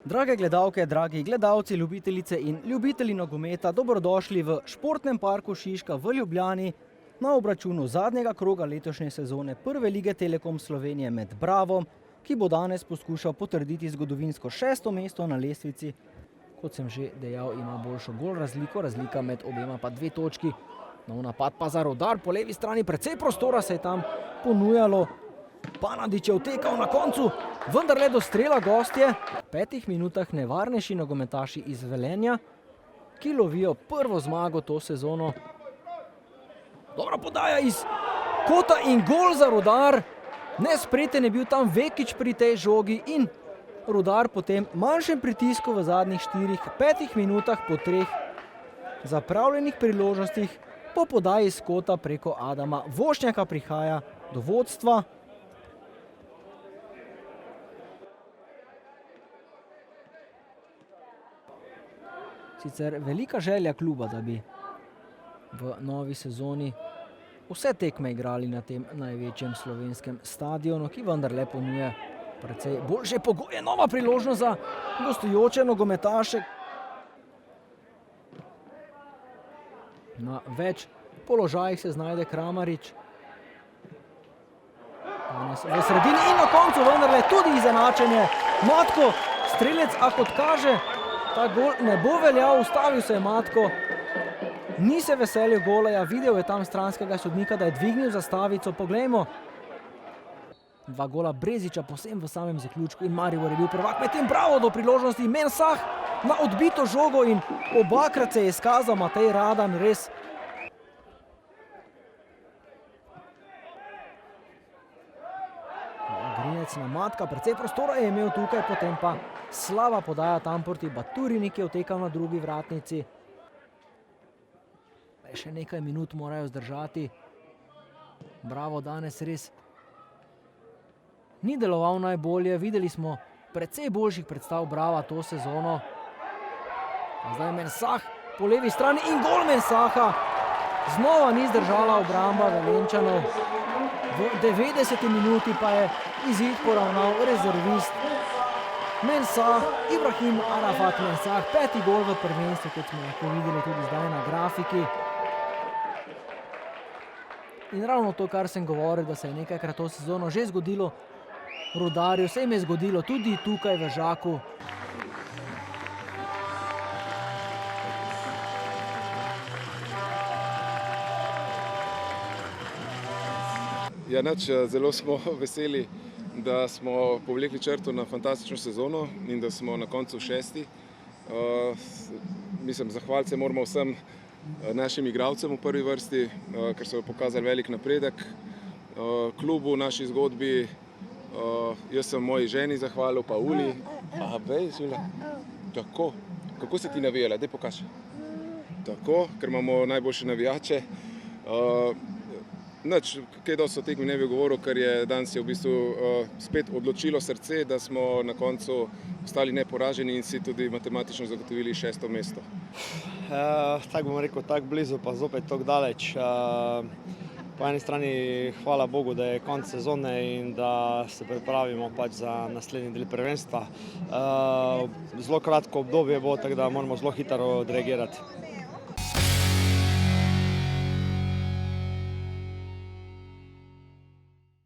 Drage gledalke, dragi gledalci, ljubitelice in ljubitelji nogometa, dobrodošli v Športnem parku Šiška v Ljubljani na obračunu zadnjega kroga letošnje sezone Prve lige Telekom Slovenije med Bravom, ki bo danes poskušal potrditi zgodovinsko 6. mesto na lestvici. Kot sem že dejal, ima boljšo gol razliko, razlika med obema pa 2 točki. Nov napad pa za Rudar, po levi strani precej prostora se je tam ponujalo. Panadić je utekal na koncu, vendar le do strela gostje. V 5 minutah nevarnejši nogometaši iz Velenja, ki lovijo prvo zmago to sezono. Dobra podaja iz kota in gol za Rudar. Nespreten je bil tam Vekić pri tej žogi in Rudar po tem manjšem pritisku v zadnjih 4-5 minutah po 3 zapravljenih priložnostih po podaji iz kota preko Adama Vošnjaka prihaja do vodstva. Sicer velika želja kluba, da bi v novi sezoni vse tekme igrali na tem največjem slovenskem stadionu, ki vendarle ponuja precej boljše pogoje. Nova priložnost za gostujoče nogometaše. Na več položajih se znajde Kramarić. Danes v sredini in na koncu vendarle tudi izenačenje. Matko, strelec, a kot kaže, ta gol ne bo veljal, ustavil se je Matko. Ni se veselil gola, videl je tam stranskega sodnika, da je dvignil zastavico. Poglejmo. 2 gola Brezića posem v samem zaključku in Maribor je bil prvak. Medtem Bravo do priložnosti, Mensah na odbito žogo in obakrat se je izkazal Matej Radan, res. Grinec na Matka, precej prostora je imel tukaj, potem pa slaba podaja tam proti Baturini, ki je utekal na drugi vratnici. Še nekaj minut morajo zdržati. Bravo danes res ni deloval najbolje. Videli smo precej boljših predstav Brava to sezono. Zdaj Mensah po levi strani in gol Mensaha. Znova ni zdržala obramba Velenčanov. V 90. minuti pa je izid poravnal rezervist Mensah, Ibrahim Arafat Mensah. 5. gol v prvenstvu, kot smo lahko videli tudi zdaj na grafiki. In ravno to, kar sem govoril, da se je nekajkrat to sezono že zgodilo Rudarju, se jim je zgodilo tudi tukaj v Žaku. Ja, zelo smo veseli, da smo povlekli črto na fantastično sezono in da smo na koncu 6. Mislim, zahvaliti se moramo vsem našim igralcem v prvi vrsti, ker so pokazali velik napredek. Klubu, naši zgodbi, jaz sem moji ženi zahvalil, pa Uli. Tako, kako se ti navijala? Daj pokaži. Tako, ker imamo najboljše navijače. Kaj dosti o tekmi ne bi govoril, ker je danes v bistvu spet odločilo srce, da smo na koncu ostali neporaženi in si tudi matematično zagotovili 6. mesto. Tako bom rekel, tako blizu, pa zopet tako daleč. Po eni strani hvala Bogu, da je konec sezone in da se pripravimo pač za naslednji del prvenstva. Zelo kratko obdobje bo, tako da moramo zelo hitro odreagirati.